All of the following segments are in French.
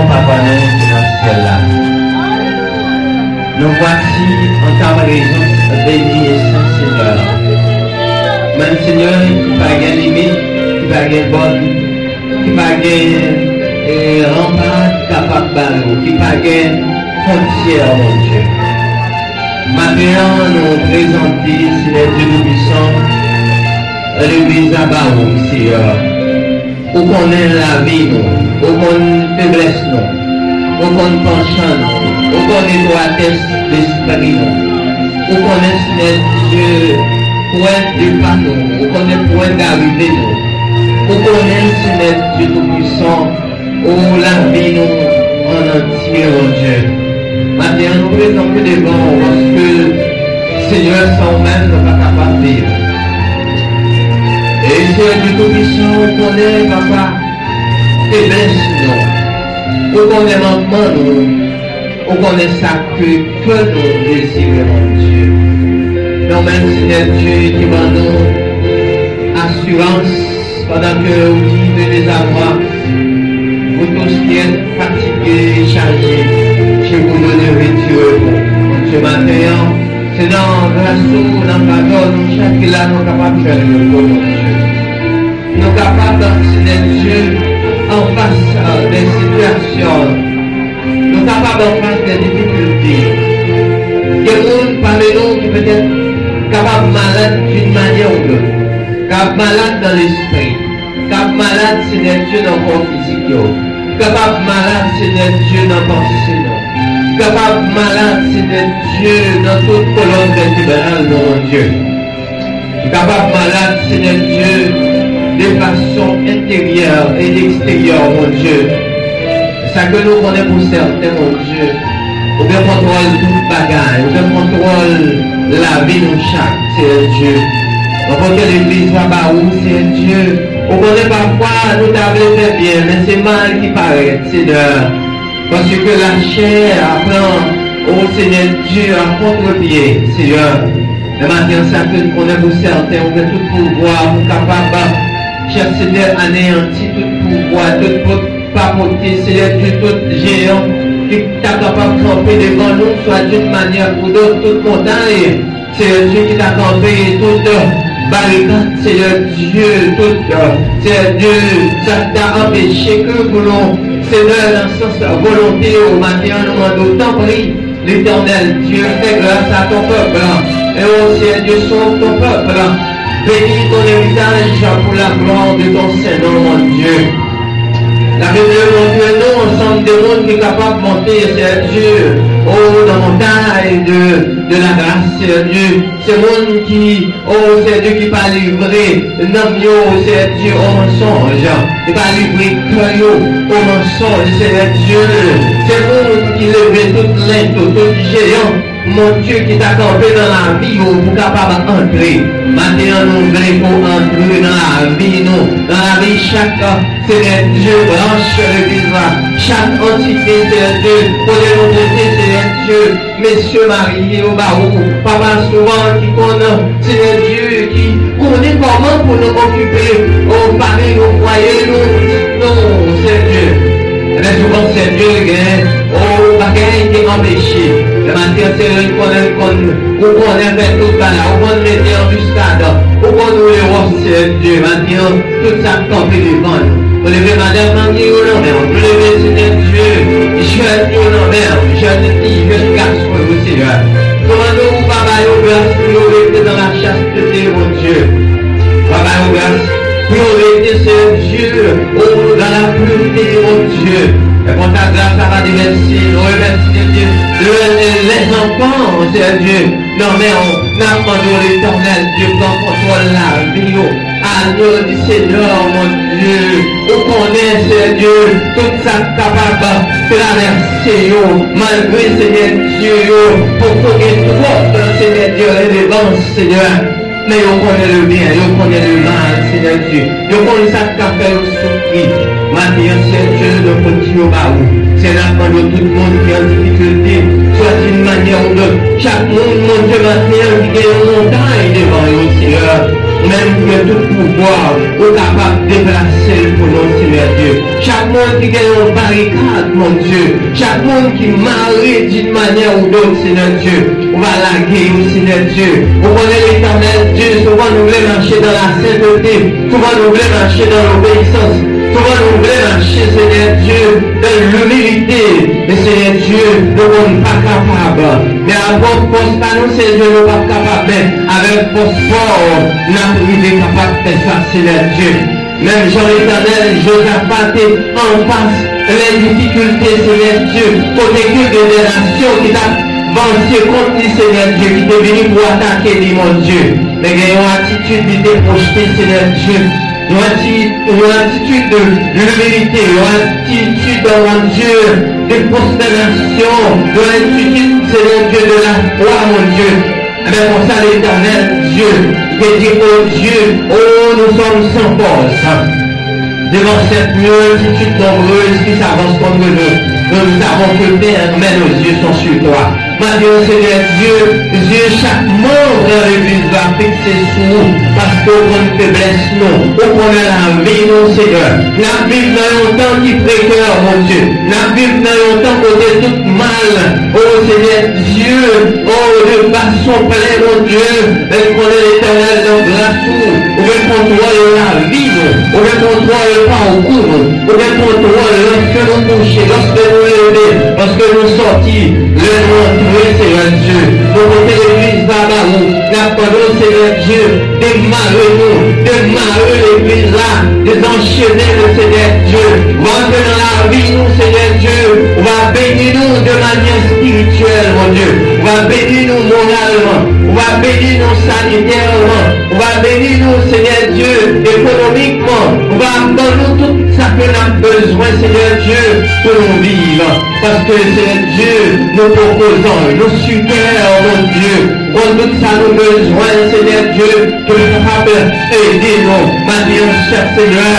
papa nous qui dans le ciel là. Nous voici en ta présence béni et saint Seigneur. Même Seigneur qui n'a pas de limite, qui n'a pas de bonne, qui n'a pas de rempart capable de ballot, qui n'a pas de frontière, mon Dieu. Maintenant, nous présentons, Seigneur Dieu Tout-Puissant, l'église à Barou, Seigneur. Où connaît la vie, nous, où connaît faiblesse, nous, où connaît penchant, nous, où connaît droitesse d'esprit, nous, où connaît, Seigneur Dieu, point de panneau, où connaît point d'arrivée, nous, où connaît, Seigneur Dieu Tout-Puissant, où la vie, nous, en entier, mon Dieu. Maintenant, nous présentons devant parce que Seigneur, sans même, nous ne sommes pas capables de vivre. Et Seigneur du Tout-Puissant, on connaît, papa, faiblesse, nous. On connaît manquement, nous. On connaît ça que nous désirons, mon Dieu. Donc, même Seigneur Dieu, qui va nous assurance pendant que vous vivez des avoir. Vous tous qui êtes fatigués et chargés, je vous donne Dieu. Mon Dieu, maintenant, c'est dans grâce, dans la pardon, nous, chaque là, nous sommes capables de faire le bon, mon Dieu. Nous sommes capables, Seigneur Dieu, en face des situations. Nous sommes capables en face des difficultés. Il y a des gens parmi nous qui peut être capables de malade d'une manière ou l'autre. Capables malade dans l'esprit. Capables malade, Seigneur Dieu, dans le corps physique. Capable malade, Seigneur Dieu, dans le pensée. Capable malade, Seigneur Dieu, dans toute colonne vertébrale, mon Dieu. Capable malade, Seigneur Dieu, de façon intérieure et extérieure, mon Dieu. C'est ça que nous connaissons pour certains, mon Dieu. Ou bien contrôle toute bagaille, ou bien contrôle la vie de chaque, Seigneur Dieu. On peut que l'église va par où, Seigneur Dieu. On connaît parfois, nous t'avons fait bien, mais c'est mal qui paraît, Seigneur. Parce que la chair apprend au Seigneur Dieu à contre-pied, Seigneur. Mais maintenant, ça que nous connaissons pour certains, on veut tout pouvoir, pour capable, cher Seigneur, anéantir tout pouvoir, toute papoter, Seigneur Dieu, tout géant, qui est capable de camper devant nous, soit d'une manière ou d'autre, toute montagne, Seigneur Dieu, qui t'a campé toute barricade, Seigneur Dieu, tout, Seigneur Dieu, ça t'a empêché que pour nous, Seigneur, dans ce sens volonté, au matin, nous demandons tant prie, l'Éternel Dieu, fais grâce à ton peuple, et au Seigneur Dieu, sauve ton peuple, bénis ton héritage pour la gloire de ton Seigneur, mon Dieu. La Bible, mon Dieu, nous, ensemble des mondes qui sont capables de monter, Seigneur Dieu, oh, dans mon taille de la grâce, Seigneur Dieu. C'est monde qui, oh, Seigneur Dieu, qui pas livré, non, Seigneur Dieu, au mensonge. Qui pas livré cœur au mensonge, Seigneur Dieu. C'est monde qui levait toute l'aide, tout géant. Mon Dieu qui t'a campé dans la vie, pour capable d'entrer. Maintenant, nous voulons entrer dans la vie, nous, dans la vie chaque, Seigneur Dieu, branche de l'église, chaque entité, Seigneur Dieu, pour les remonter, Seigneur Dieu, messieurs mariés au barreau, papa souvent qui connaît, Seigneur Dieu, qui connaît comment pour nous occuper, aux familles, aux foyers, nous, non, Seigneur Dieu. Mais souvent, Seigneur Dieu, au bagage qui est empêché. Le matin, c'est qu'on connaît fait tout ça là, on connaît les embuscades, on connaît les rois, Seigneur Dieu. Maintenant, tout ça campé devant nous. Vous levez madame Mangué au nom, vous levez Seigneur Dieu, jeune au nom, jeune fille, jeune garçon, vous Seigneur. Commandons-vous, papa, au grâce, pour rester dans la chasteté, mon Dieu. Papa, au grâce, pour rester, Seigneur Dieu, dans la pureté, mon Dieu. Et pour ta grâce, ça va déverser, nous remercions Dieu, les enfants, Seigneur Dieu. Non, mais on a demandé l'Éternel, Dieu, qu'on contrôle la vie, à nous du Seigneur, mon Dieu. Vous connaissez, Seigneur Dieu, toute sa capable de traverser, malgré, Seigneur Dieu, pour qu'on ait trop, Seigneur Dieu, révérence, Seigneur. Mais on connaît le bien, on connaît le mal, Seigneur Dieu. On connaît ça qu'a fait au souffrir. Maintenant, Seigneur Dieu, nous continuons par où. C'est là que tout le monde qui est en difficulté, soit d'une manière ou d'autre. Chaque monde, mon Dieu, maintenant, qui est une montagne devant nous, Seigneur. même que tout pouvoir, ou capable de déplacer pour nous, Seigneur Dieu. Chaque monde qui gagne une barricade, mon Dieu. Chaque monde qui marie d'une manière ou d'autre, Seigneur Dieu. On va laguer, Seigneur Dieu. On connaît l'éternel Dieu. Souvent nous voulons marcher dans la sainteté. Souvent nous voulons marcher dans l'obéissance. Souvent nous voulons marcher, Seigneur Dieu, dans l'humilité. Mais Seigneur Dieu, nous ne sommes pas capables. Mais avec force, pas nous, Seigneur, nous ne sommes pas capables. Avec force fort, nous sommes capables de faire ça, Seigneur Dieu. Même Jean l'éternel, Josaphat en face les difficultés, Seigneur Dieu, côté que des nations qui t'a avancé contre lui, Seigneur Dieu, qui t'est venu pour attaquer lui, mon Dieu. Mais il y a une attitude de déprojeté, Seigneur Dieu. Une attitude de l'humilité, une attitude, mon Dieu, de prosternation, une attitude, Seigneur Dieu, de la foi, mon Dieu. Mais pour ça, l'éternel Dieu, qui dit, oh Dieu, oh, nous sommes sans force. Devant cette multitude nombreuse qui s'avance contre nous, nous savons que mais nos yeux sont sur toi. Maintenant, Seigneur Dieu, chaque membre de l'église va fixer sur nous, parce qu'on a une faiblesse, nous, on a la vie, nous, Seigneur. La vie dans un temps qui précaire, mon Dieu. La vie dans un temps côté tout mal. Oh Seigneur Dieu, oh de façon pleine, mon Dieu, elle connaît l'éternel dans grâce, on veut contrôler la vie, on veut contrôler le parcours, on veut contrôler lorsque nous couchons, lorsque nous levons, lorsque nous sortis, le montrer, Seigneur Dieu. Nous côté l'église là-bas, la parole, Seigneur Dieu, démarrer l'église là, désenchaîner le Seigneur Dieu. On va entrer dans la vie, nous, Seigneur Dieu. On va bénir nous de manière spirituelle, mon Dieu. On va bénir nous moralement. On va bénir nous sanitairement. On va bénir nous, Seigneur Dieu, économiquement. On va donner nous tout ça que nous avons besoin, Seigneur Dieu, pour nous vivre. Parce que, Seigneur Dieu, nous proposons, nous supérieurs, mon Dieu. On tout ça nous besoin, Seigneur Dieu, que nous sommes capables d'aider nous. Maintenant, cher Seigneur,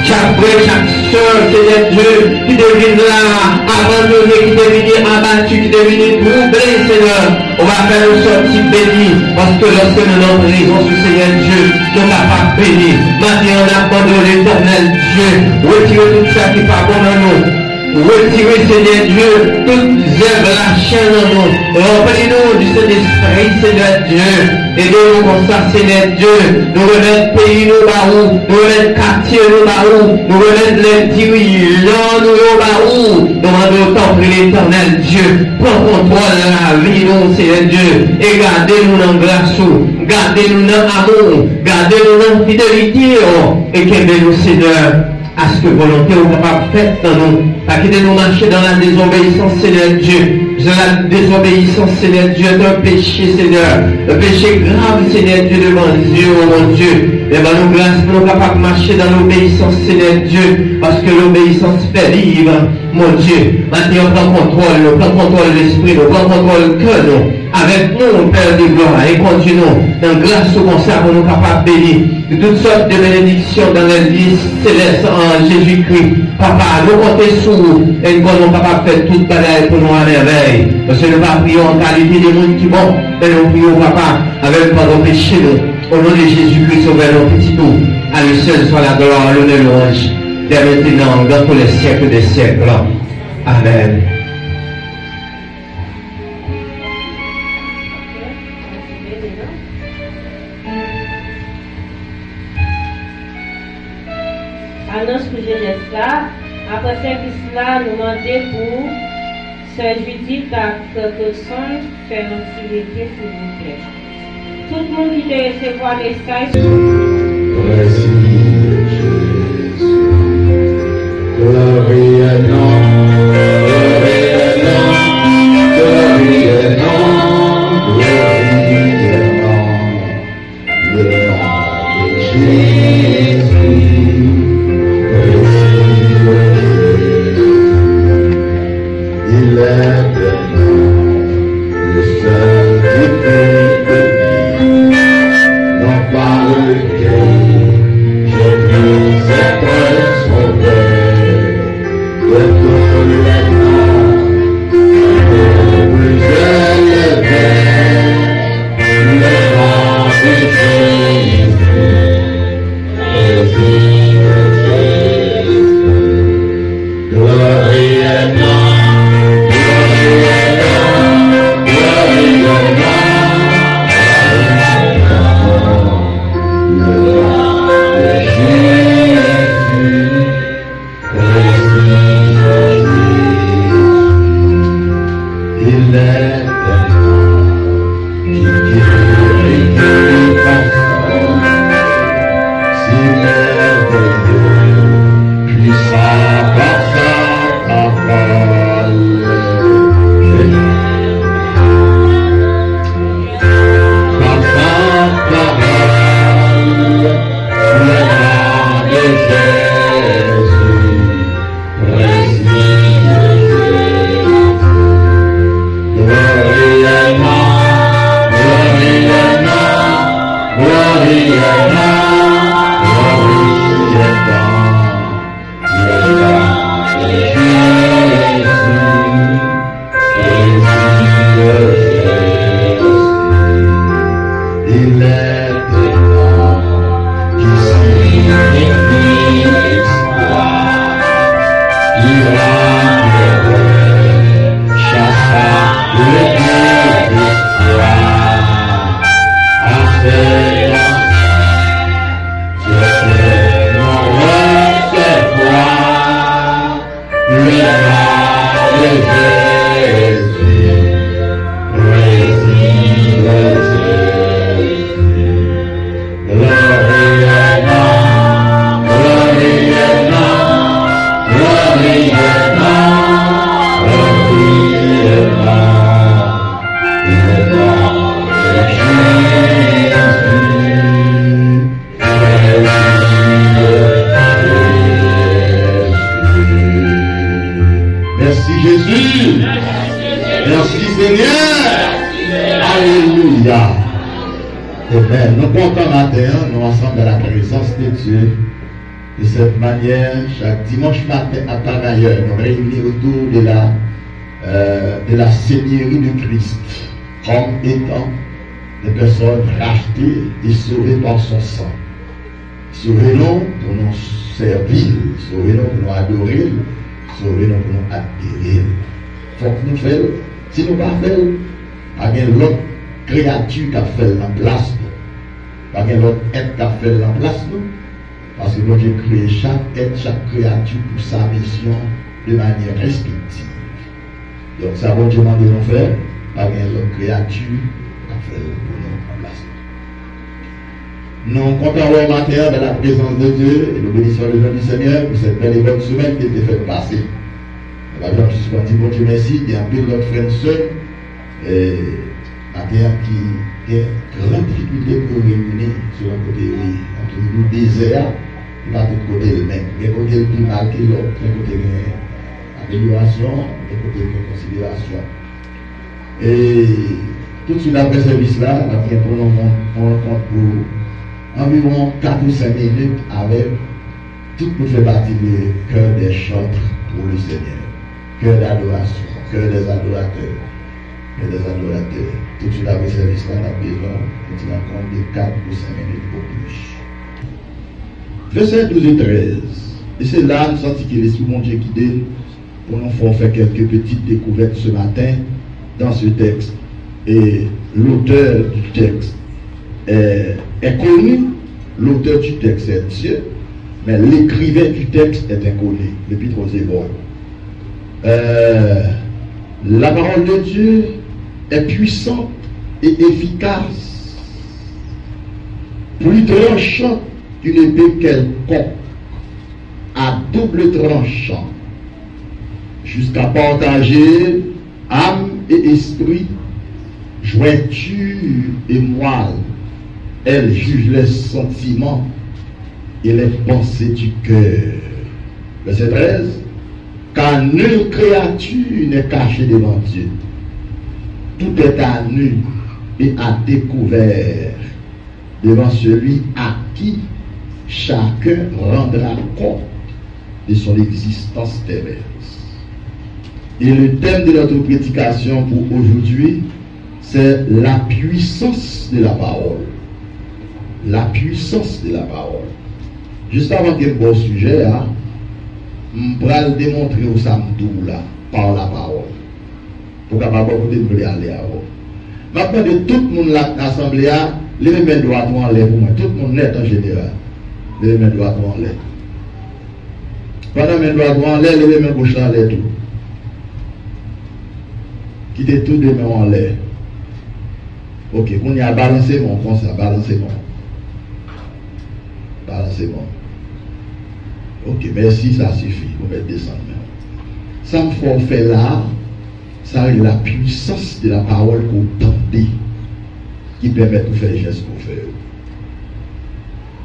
chaque frère, chaque soeur, Seigneur Dieu, qui devine là, abandonné, qui devine abattu, qui devine troublé, Seigneur, on va faire une sortie bénie, parce que lorsque nous avons raison sur Seigneur Dieu, nous ne sommes pas bénis. Maintenant, on abandonne l'éternel Dieu, retirez tout ça qui n'est pas bon dans nous. Retirez, Seigneur Dieu, toutes œuvres lâchées en nous. Remplis-nous du Saint-Esprit, Seigneur Dieu. Aidez-nous comme ça, Seigneur Dieu. Nous remettre pays, nous baou. Nous remettre quartier, nous baou. Nous remettre les dirigeants, nous baou. Nous demandons autant pour l'éternel Dieu. Prends contrôle de la vie, nous, Seigneur Dieu. Et gardez-nous dans grâce. Gardez-nous dans amour. Gardez-nous dans fidélité. Et qu'aimez-nous, Seigneur, à ce que volonté ou capable faite dans nous. Pas quitter nous marcher dans la désobéissance, Seigneur Dieu. Dans la désobéissance, Seigneur Dieu, est un péché, Seigneur. Un péché grave, Seigneur Dieu, devant Dieu, oh mon Dieu. Et ben nous grâce pour nous capables de marcher dans l'obéissance, Seigneur Dieu. Parce que l'obéissance fait vivre, mon Dieu. Maintenant, on prend contrôle de l'esprit, on prend contrôle que nous. Avec nous, Père de gloire, et conduis-nous dans grâce au concert pour nous capables de bénir de toutes sortes de bénédictions dans la vie céleste en Jésus-Christ. Papa, nous comptons sur vous et nous sommes capables de faire toute bagaille pour nous à merveille. Parce que nous ne prions en qualité des mondes qui vont, mais nous prions, Papa, avec pardon péché nous. Au nom de Jésus-Christ, sauveur nos petits nous. À lui seul soit la gloire, l'honneur, l'orange, dès maintenant, dans tous les siècles des siècles. Amen. Annonce pour jeunesse là. Après service là, nous demandons pour Sœur Judith à Carcassonne faire un petit récit, s'il vous plaît. Tout le monde qui te recevoir les messages. Merci Jésus. Glorie à nom, glorie à nom, glorie à nom, glorie à nom, le nom de Jésus. Il est le nom, le seul qui peut te dire, non pas lequel je Amen. Nous comptons matin, nous ensemble à la présence de Dieu. De cette manière, chaque dimanche matin à pareille heure, nous réunissons autour de la Seigneurie de Christ, comme étant des personnes rachetées et sauvées par son sang. Sauvez-nous pour nous servir, sauvez-nous pour nous adorer, sauvez-nous pour nous admirer. Il faut que nous fassions. Si nous ne pas faisons, il y a l'autre créature qui a fait en place. Il y a l'autre être qui a fait en place. Parce que nous avons créé chaque être, chaque créature pour sa mission de manière respective. Donc ça va Dieu demander de nous faire, il y a l'autre créature qui a fait pour nous en place. Nous comptons au matin dans la présence de Dieu et nous bénissons le nom du Seigneur pour cette belle et bonne semaine qui a été faite passer. Par exemple, je suis dit, bon Dieu merci, il y a un peu de notre frère et soeur qui a grande difficulté pour réunir sur un côté, oui, entre nous désert, il va de côté le même. Il y a côté le plus mal que l'autre, il y a côté amélioration, il y a côté considération. Et tout de suite après ce service-là, on a pris pour nous rencontre pour environ 4 ou 5 minutes avec tout pour faire partie du cœur des chantres pour le Seigneur. Cœur d'adoration, cœur des adorateurs. Cœur des adorateurs. Tout de suite après ce service-là, on a besoin de rencontre de 4 ou 5 minutes pour plus. Versets 12 et 13. Et c'est là, nous sentons que l'Esprit de mon Dieu guidé pour nous faire quelques petites découvertes ce matin dans ce texte. Et l'auteur du texte est connu, l'auteur du texte est Dieu, mais l'écrivain du texte est inconnu, l'Épître aux Hébreux. La parole de Dieu est puissante et efficace, plus tranchante qu'une épée quelconque, à double tranchant, jusqu'à partager âme et esprit, jointure et moelle. Elle juge les sentiments et les pensées du cœur. Verset 13. Car nulle créature n'est cachée devant Dieu. Tout est à nu et à découvert devant celui à qui chacun rendra compte de son existence terrestre. Et le thème de notre prédication pour aujourd'hui, c'est la puissance de la parole. La puissance de la parole. Juste avant qu'il y ait un bon sujet, je vais démontrer au samedi là, par la parole. Pour capable de aller à vous. Maintenant, de tout le monde là, l'assemblée, les mains droites en l'air pour moi. Tout le monde net en général. Les mains droites en l'air. Pendant les mains droites en l'air, les mains gauches en l'air tout. Quittez tout les mains en l'air. Ok, on y a balancé mon comme ça, balancé mon. Balancé mon. Ok, merci, ça suffit. On va descendre maintenant. Ça me faut faire là. Ça est la puissance de la parole qu'on tendait qui permet de faire les gestes qu'on fait.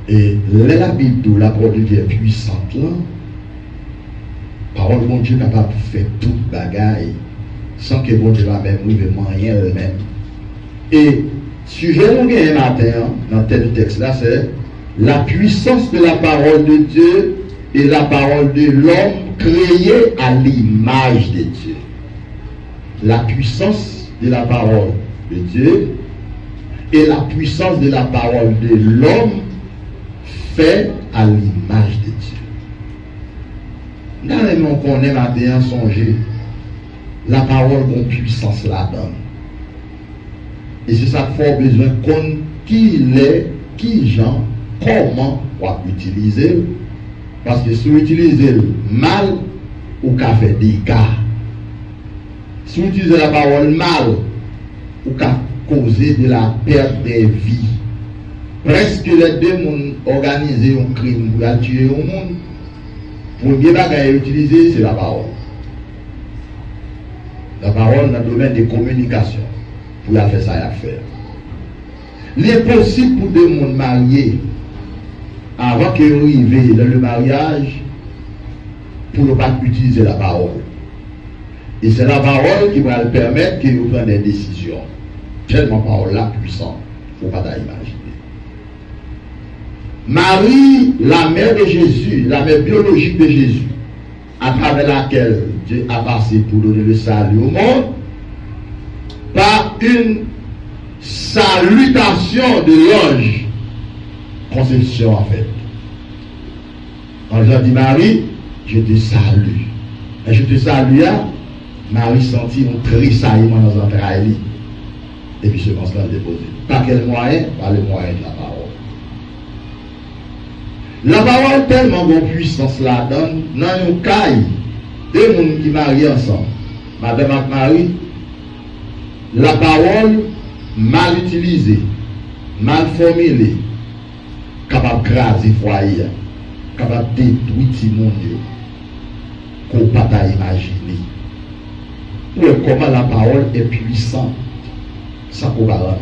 Et la Bible de la parole de Dieu est puissante là. Parole de Dieu n'est capable de faire tout bagaille sans que bon Dieu va même rien elle-même. Et sujet qu'on gagne matin dans tel texte là, c'est la puissance de la parole de Dieu et la parole de l'homme créé à l'image de Dieu. La puissance de la parole de Dieu et la puissance de la parole de l'homme fait à l'image de Dieu. Là, on connaît matin songer la parole de puissance là-dedans. Et c'est ça qu'il faut besoin qu'on qui l'est, qui genre, comment on va utiliser. Parce que si vous utilisez mal, ou qu'à faire des cas. Si vous utilisez la parole mal, ou qu'à causer de la perte des vies. Presque les deux mondes organisés un crime pour tuer un monde. Pour bien bagaille utiliser, c'est la parole. La parole dans le domaine des communications. Pour faire ça à faire. Il est possible pour deux mondes mariés, avant qu'ils arrivent dans le mariage, pour ne pas utiliser la parole. Et c'est la parole qui va leur permettre qu'ils prennent des décisions. Tellement parole là puissante. Il ne faut pas imaginer. Marie, la mère de Jésus, la mère biologique de Jésus, à travers laquelle Dieu a passé pour donner le salut au monde, par une salutation de l'ange, conception en fait. L'ange dit Marie, je te salue. Et je te salue, Marie sentit un tressaillement dans son entrailles. Et puis ce constat déposé. Par quel moyen? Par le moyen de la parole. La parole tellement de puissance la donne, dans une caille, deux personnes qui marient ensemble. Madame et Marie, la parole mal utilisée, mal formulée, capable de craser le foyer, capable de détruire le monde, qu'on ne peut pas imaginer. Comment la parole est puissante, ça ne peut pas rendre.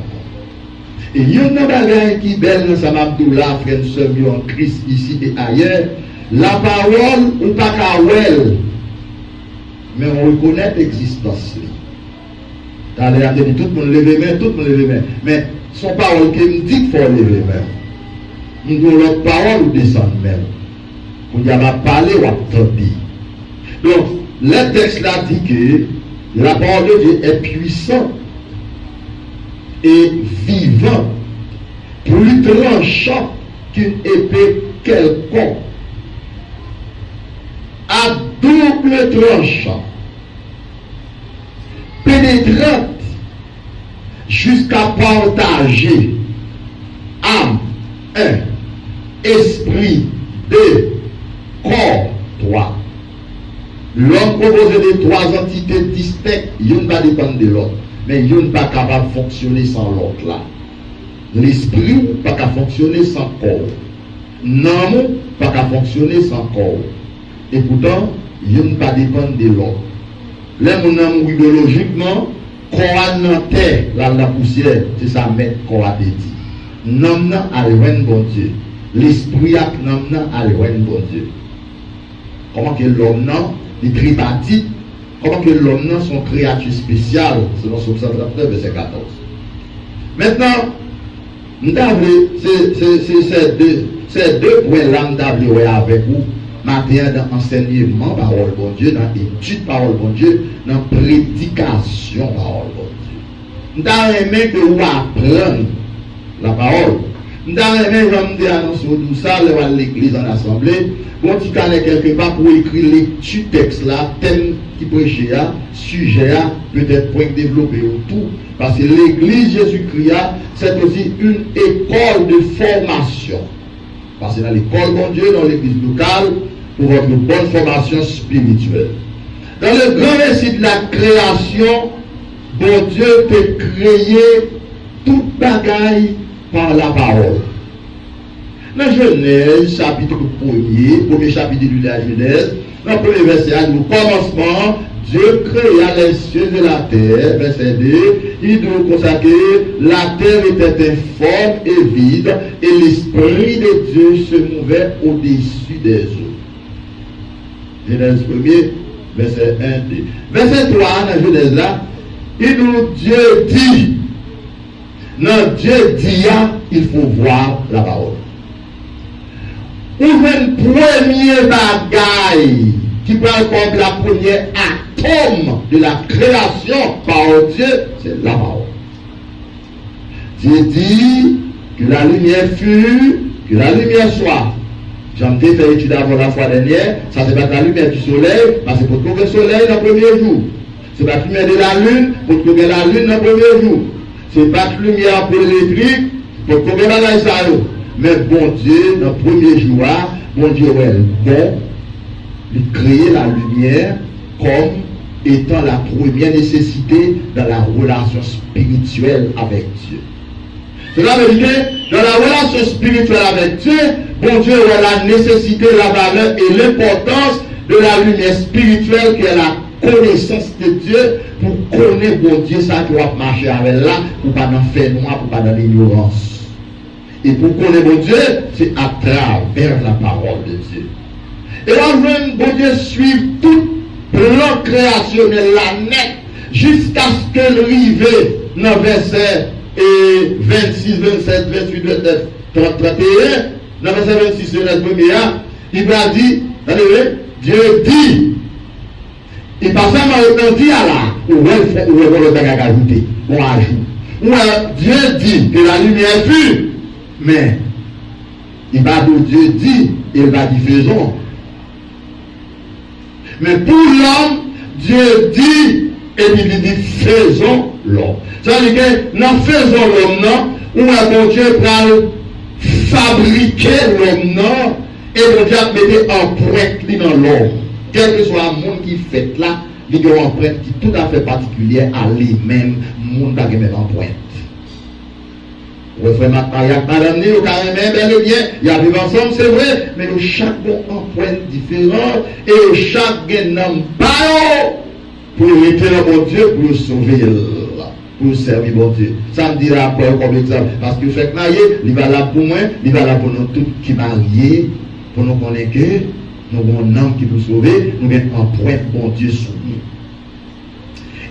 Et il y a une bagaille qui est belle dans sa Abdullah, frère de en Christ ici et ailleurs. La parole, ou pas qu'à well, mais on reconnaît l'existence. Tout le monde lève les mains, tout le monde lève les mains. Mais son parole qui me dit qu'il faut lever les mains. Nous avons l'autre parole ou descendre même. Quand il va parler ou attendre. Donc, le texte là dit que la parole de Dieu est puissante et vivante, plus tranchant qu'une épée quelconque, à double tranchant, pénétrante jusqu'à partager âme, esprit, corps, 3. L'homme composé de 3 entités distinctes, il ne va pas dépendre de l'autre. Mais il n'est pas capable de fonctionner sans l'autre là. L'esprit n'est pas capable de fonctionner sans corps. L'âme n'est pas capable de fonctionner sans corps. Et pourtant, il n'est pas dépendre de l'autre. Là, mon âme biologiquement, corps dans terre, là, la poussière, c'est ça mettre corps à dédié. L'âme a le bon Dieu. L'esprit a le bon Dieu. Comment que l'homme n'a, les tripartites, comment que l'homme n'a son créature spéciale, selon Somme 139, verset 14. Maintenant, c'est deux points là, nous avec vous, matin dans enseignement, parole bon Dieu, dans étude, parole bon Dieu, dans prédication, parole bon Dieu. Nous avons aimé que vous apprendre la parole. Dans les mêmes gens annoncé tout ça, l'église en assemblée, bon, tu connais quelque part pour écrire les textes là, thème qui prêchait, sujet, peut-être pour développer autour. Parce que l'église Jésus-Christ, c'est aussi une école de formation. Parce que dans l'école, mon Dieu, dans l'église locale, pour votre bonne formation spirituelle. Dans le grand récit de la création, bon Dieu peut créer toute bagaille par la parole. Dans Genèse, chapitre 1er, premier chapitre de la Genèse, dans le premier verset, au commencement, Dieu créa les cieux et la terre, verset 2, il doit consacrer, la terre était informe et vide, et l'Esprit de Dieu se mouvait au-dessus des eaux. Genèse 1er, verset 1, 2. Verset 3, dans Genèse là, il nous Dieu dit, non, Dieu dit, il faut voir la parole. Ou une première bagaille qui parle comme la première atome de la création par Dieu, c'est la parole. Dieu dit que la lumière fut, que la lumière soit. J'en ai fait étude avant la fois dernière, ça c'est pas la lumière du soleil, parce que pour trouver le soleil dans le premier jour. C'est pas la lumière de la lune, pour trouver la lune dans le premier jour. C'est pas la lumière pour l'électrique, pour trouver la lumière. Mais bon Dieu, dans le premier jour, bon Dieu, bon, il crée la lumière comme étant la première nécessité dans la relation spirituelle avec Dieu. Cela veut dire que dans la relation spirituelle avec Dieu, bon Dieu a la nécessité, la valeur et l'importance de la lumière spirituelle qui est la connaissance de Dieu pour connaître bon Dieu, ça qui va marcher avec là, pour pas dans faire noir, pour pas dans l'ignorance. Et pour connaître bon Dieu, c'est à travers la parole de Dieu. Et là, bon Dieu suit tout plan créationnel, la net, jusqu'à ce qu'elle arrive dans le verset 26, 27, 28, 29, 30, 31, dans le verset 26, le premier, il va dire, Dieu dit, il passe à dit à là, où le bagage ajouté, on ajoute. Dieu dit que la lumière fut, mais il va dire Dieu dit, il va dire faisons. Mais pour l'homme, Dieu dit, et il dit faisons l'homme. C'est-à-dire que nous faisons l'homme, non, où bon Dieu va fabriquer l'homme, non, et bon Dieu va mettre en empreinte dans l'homme. Quel que soit le monde qui fait là, il y a une empreinte qui est tout à fait particulière à lui-même, le monde va mettre en empreinte. Vous frère madame, nous carrément bel et bien, il y a vivre ensemble, c'est vrai, mais nous chaque bon empreinte différente et chaque homme pour rester dans mon Dieu, pour sauver, pour servir mon Dieu. Ça me dira après comme exemple, parce que fait marier, il va là pour moi, il va là pour nous tous qui mariés, pour nous connaître que nous avons un homme qui nous sauver, nous mettons empreinte mon Dieu sur nous.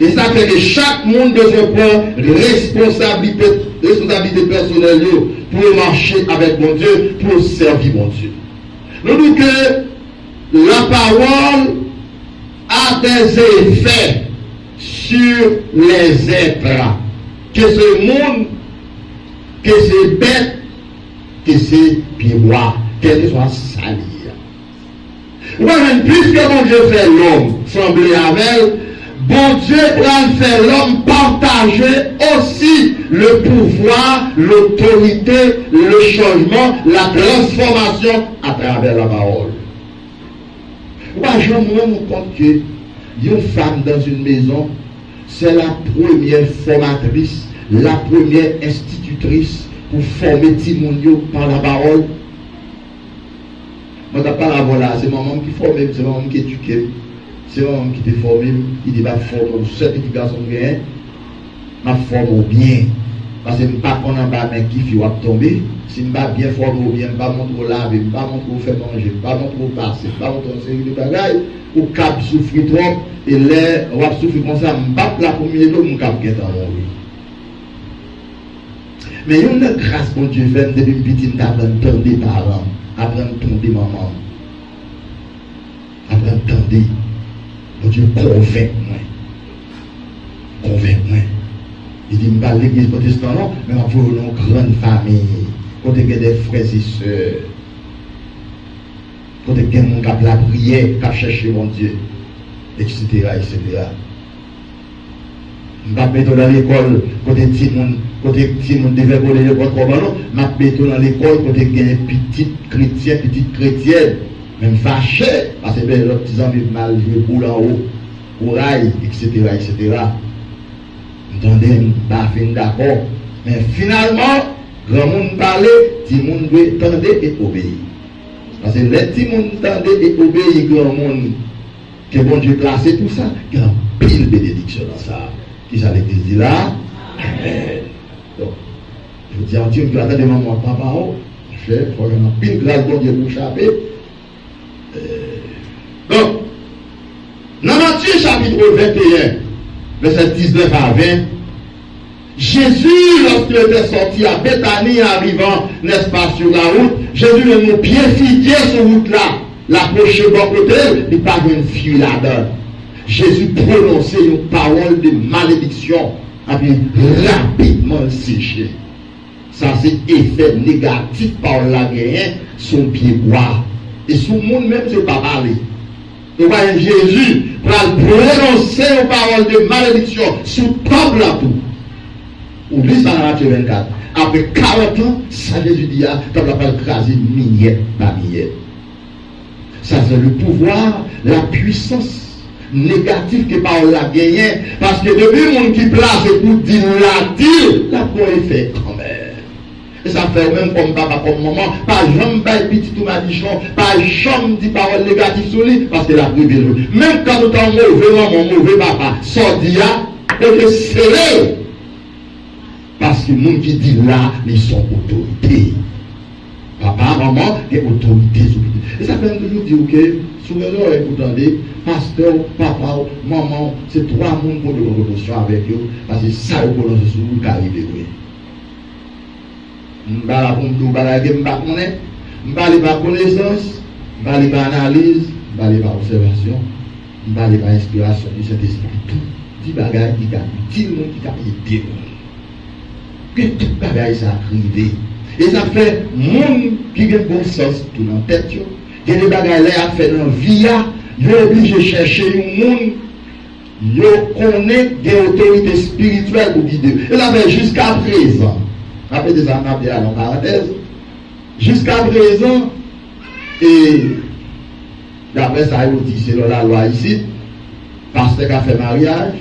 Et ça fait que chaque monde doit prendre responsabilité personnelle pour marcher avec mon Dieu, pour servir mon Dieu. Nous disons que la parole a des effets sur les êtres. Que ce monde, que ces bêtes, que ces pieds-bois, quel que soit salir. Puisque mon Dieu fait l'homme sembler avec elle, bon Dieu va faire l'homme partager aussi le pouvoir, l'autorité, le changement, la transformation à travers la parole. Moi, je me rends compte que une femme dans une maison, c'est la première formatrice, la première institutrice pour former Timonio par la parole. Moi, je ne parle pas là, c'est maman qui forme, c'est maman qui éduque. C'est un qui te forme, il dit, forme, ce petit garçon bien, ma forme bien. Parce que je ne sais pas qu'on a bas qui fait tomber. Si je ne suis pas bien formé ou bien, je ne pas montrer laver, je ne pas montrer faire manger, je ne pas montrer passer, je ne pas montrer une série de bagailles, ou cap souffrir trop, et là, on va souffrir comme ça, je ne pas la première fois, mon cap qui est dans mon vie. Mais il y a une grâce pour Dieu fait depuis une petite d'apprendre des parents, apprendre tomber maman, apprendre tomber. Mon Dieu, convainc-moi. Convainc-moi. Il dit, je ne vais pas l'église protestante, non, mais on faut une grande famille. côté des frères et sœurs, côté des gens qui ont la prière, qui ont cherché mon Dieu, etc. etc. Je vais mettre dans l'école, côté Timon devait voler le votre ballon, je vais mettre dans l'école, côté petit chrétien, petite chrétienne, même fâché, parce que les petits amis mal joué pour en haut, courage, etc. etc. Entendez, pas fin d'accord. Mais finalement, grand monde parlait, Timon doit tendre et obéir. Parce que les Timon tendent et obéir, grand monde, que bon Dieu placé tout ça, il y a une pile bénédiction dans ça. Qui ça l'église dit là? Amen. Donc, je vous dis en Dieu, je vais attendre maman, papa, il faut que une pile grâce bon Dieu pour échapper. Donc, dans Matthieu chapitre 21, verset 19 à 20, Jésus, lorsqu'il était sorti à Béthanie, arrivant, n'est-ce pas, sur la route, Jésus le nous pied figuier sur route là, l'approche de bon côté, il pas une fille là-dedans. Jésus prononçait une parole de malédiction, et puis rapidement le séché. Ça, c'est effet négatif par la gagne, son pied bois. Et son monde même, c'est pas parler. Donc, Jésus va prononcer une parole de malédiction sur le peuple là tout. Oublie ça dans Matthieu 24. Après 40 ans, ça Jésus dit, comme la parole crasée, miette par miette. Ça, c'est le pouvoir, la puissance négative que parole la gagne. Parce que depuis le monde qui place pour dire la bon effet quand même. Et ça fait même comme papa, comme maman, pas jamais petit tout madichon, pas jamais dit parole négative sur lui, parce que la privé. Même quand nous sommes mauvais maman, mauvais papa, sort d'IA, et que c'est parce que les gens qui disent là, ils sont autorités. Papa, maman, et autorité. Et ça fait toujours dire que, souvent, vous entendez, pasteur, papa, maman, c'est trois mondes pour de promotion avec eux, parce que ça, vous prononce sur vous, qui arrive. Je ne vais pas connaissance, je ne vais pas analyse, je ne vais pas observation, je ne vais pas inspiration du Saint-Esprit. Tout dit bagaille qui a dit le monde qui a aidé. Que tout bagaille ça arrivé. Et ça fait monde qui a bon sens tout dans la tête. Il y a des bagailles à faire dans la vie, il est obligé de chercher un monde. Il connaît des autorités spirituelles pour guider. Et là, jusqu'à présent, après des années en parenthèse, jusqu'à présent, et d'après ça, il dit, c'est la loi ici, pasteur qui a fait mariage,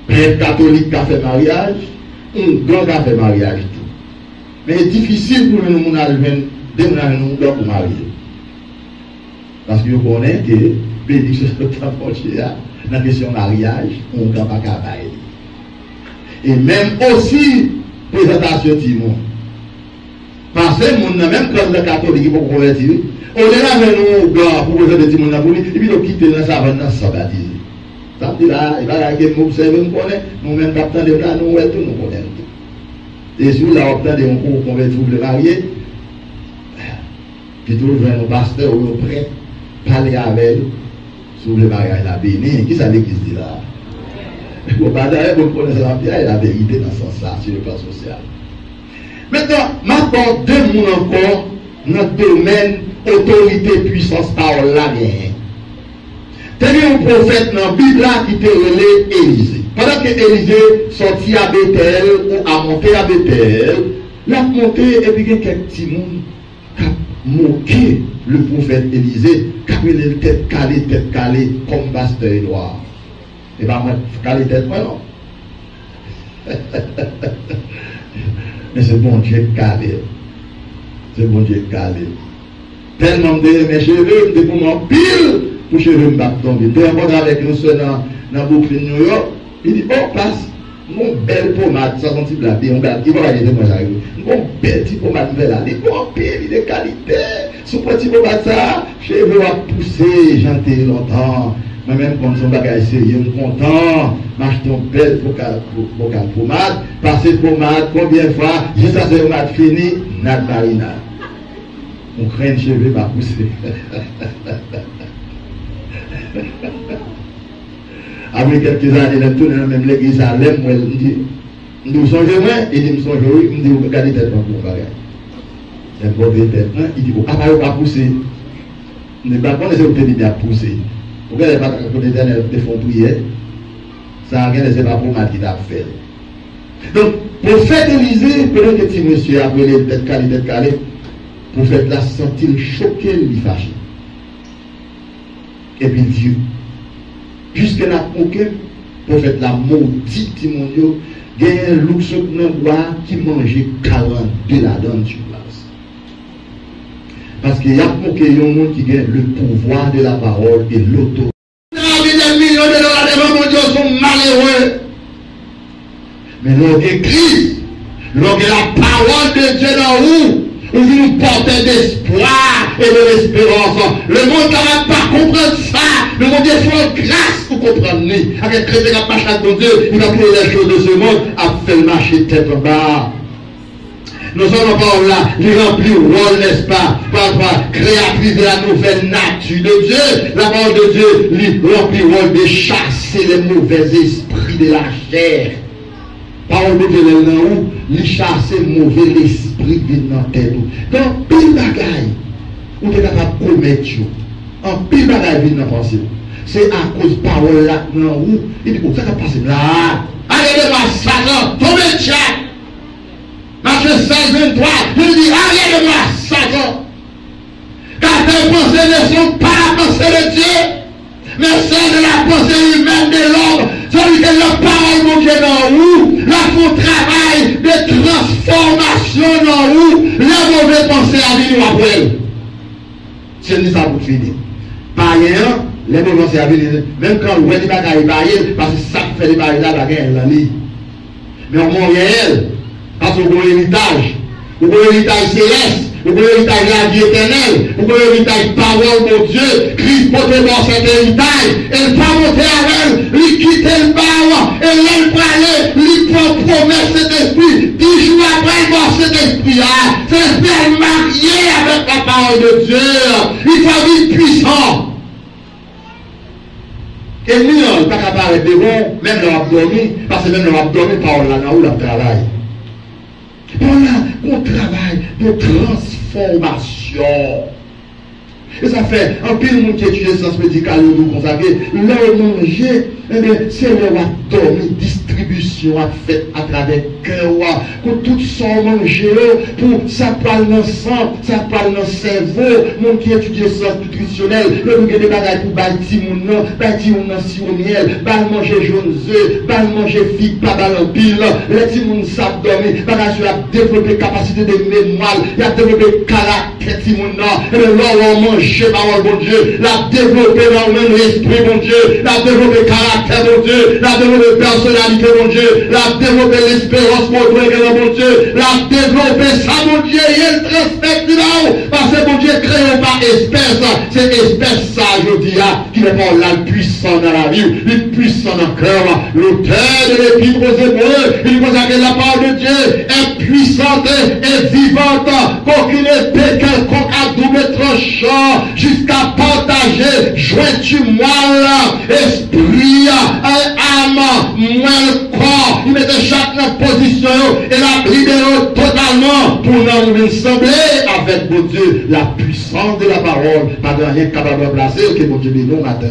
prêtre catholique qui a fait mariage, un grand qui a fait mariage tout. Mais c'est difficile pour nous de pour marier. Parce que vous connaissez que bénédiction de dans la question mariage, on ne peut pas travailler. Et même aussi, présentation de Timon. Parce que mon même quand le catholique pour convertir, on est là avec nous pour présenter Timon pour lui, et puis on quitte dans sa bande sans baptiser. Ça veut dire là, il va y avoir observer, nous connaissons, nous-mêmes capteurs de là, nous connaissons. Et si vous avez obtenu un cours pour convertir le marié, puis tout le monde pasteur ou le prêtre, parler avec eux sur le mariage la béni. Qui ça l'église dit là? Vous connaissez la vérité dans ce sens-là, sur le plan social. Maintenant, m'apporte deux mots encore dans le domaine autorité, puissance, parole là bien. Tenez un prophète dans la Bible qui était relé Élisée. Pendant que Élisée sortit à Bethel ou a monté à Bethel, l'a monté et puis il y a quelques petits monde qui ont moqué le prophète Élisée, qui a pris les tête calée, comme pasteur noir. Et bien, moi, calé tête, moi non. Mais c'est bon Dieu calé. C'est bon Dieu calé. Tellement de mes cheveux, de pour mon pile, pour cheveux me battre tomber. Peu importe avec nous dans Brooklyn, New York, il dit, oh, passe, mon belle pommade, ça sentit blabé, on garde, il va aller de moi, j'arrive. Mon belle petit pommade, il va aller, bon pile, il est de qualité. Sous petit pommade, ça, cheveux à pousser, j'entends longtemps. Moi-même, quand son bagage sérieux, je suis content, m'acheter une belle pommade, passer pommade, combien de fois, juste à ce pommade fini, nat marina. On craint le cheveu, va pousser. Après quelques années, je tourne dans la même l'église à Lem, où elle dit, Nous sommes moi, et nous sommes oui, nous devons regarder tête pour mon bagage. Il bon tête, il dit, ah, pas pousser. Ne pas connaître où tu bien pousser. Vous regardez pas quand l'Éternel te font prier, ça n'a rien de pas pour mal qui t'a fait. Donc, prophète Élisée, pendant que petit monsieur a appelé tête calée, prophète l'a senti choqué, il fâché. Et puis Dieu, jusqu'à la aucun prophète l'a maudit, petit mon Dieu, il y a un loup qui mangeait 42 là-dedans sur place. Parce qu'il y a un monde qui a le pouvoir de la parole et l'autorité. Des millions de dollars devant mon Dieu sont malheureux. Mais l'on écrit, l'on a la parole de Dieu dans vous, où vous nous portez d'espoir et de l'espérance. Le monde ne va pas comprendre ça. Le monde est fort grâce pour comprendre. Avec chrétien qui a pas chaque bon Dieu, il va créer les choses de ce monde, a fait le marché tête en bas. Nous sommes encore là, nous remplir rôle, n'est-ce pas, par créatrice de la nouvelle nature de Dieu. La parole de Dieu lui remplit le rôle de chasser les mauvais esprits de la chair. Parole de Dieu, où il chasse mauvais esprit qui vient dans la tête. Donc, pile bagaille, où tu es capable de commettre, en pile bagaille vient dans la pensée. C'est à cause de parole là, où il dit, ça va passer là. Allez, de moi, Satan, tombez, tchak. Matthieu 16, 23, il dit, allez, de moi, Satan. Car tes pensées ne sont pas la pensée de Dieu, mais celle de la pensée humaine de l'homme. Celui que la parole mon Dieu dans vous, là font travail de transformation dans vous, les mauvaises pensées à venir après. C'est dit ça pour finir. Par ailleurs, les mauvaises pensées à venir, même quand vous avez des bagailles, parce que ça fait des bagailles là, bagailles là. Mais au moins réel, parce que vous avez l'héritage, vous avez l'héritage céleste. Vous pouvez l'héritage de la vie éternelle. Vous pouvez l'héritage parole de Dieu. Christ porte dans cet héritage. Elle va monter avec elle. Lui quitter le bar. Et elle va aller. Lui prend promesse cet esprit. 10 jours après, il va cet esprit. Cet esprit est marié avec la parole de Dieu. Il faut vivre puissant. Et nous, on n'est pas capable de bon, même dans l'abdomen. Parce que même dans l'abdomen, parole là, où le travail. Voilà, on travaille de transformation. Et ça fait un peu de monde qui étudie le sens médical, nous consacrer, leur manger, c'est leur dormir, distribution à fait à travers le cœur, pour tout ça manger, pour ça parle dans le sang, ça parle dans le cerveau, monde qui étudie le sens nutritionnel, le monde qui des bagages pour bâtir mon si au miel, manger jaune œufs, manger figue, pas dans pile, les petits monde savent dormir, bagage a développé capacité de mémoire, il a développé caractère, petit monde, et le on mange parole, bon Dieu, l'a développé dans le même esprit, bon Dieu, l'a développé caractère, bon Dieu, l'a développé personnalité, bon Dieu, l'a développé l'espérance, bon Dieu, l'a développé ça, bon Dieu, et il transmet là-haut, parce que bon Dieu, créé par espèce, c'est espèce ça, je dis, qui n'est pas là, puissant dans la vie, le puissant dans le cœur, l'auteur de l'épître aux Hébreux, il consacre la parole de Dieu, est puissante et vivante, qu'aucune épée quelconque à double tranchant, jusqu'à partager, jointure moelle, esprit, âme, moelle, corps. Il mettait chaque position et la libérer totalement pour nous ressembler avec mon Dieu, la puissance de la parole, pas de rien capable de placer, que mon Dieu nous matin.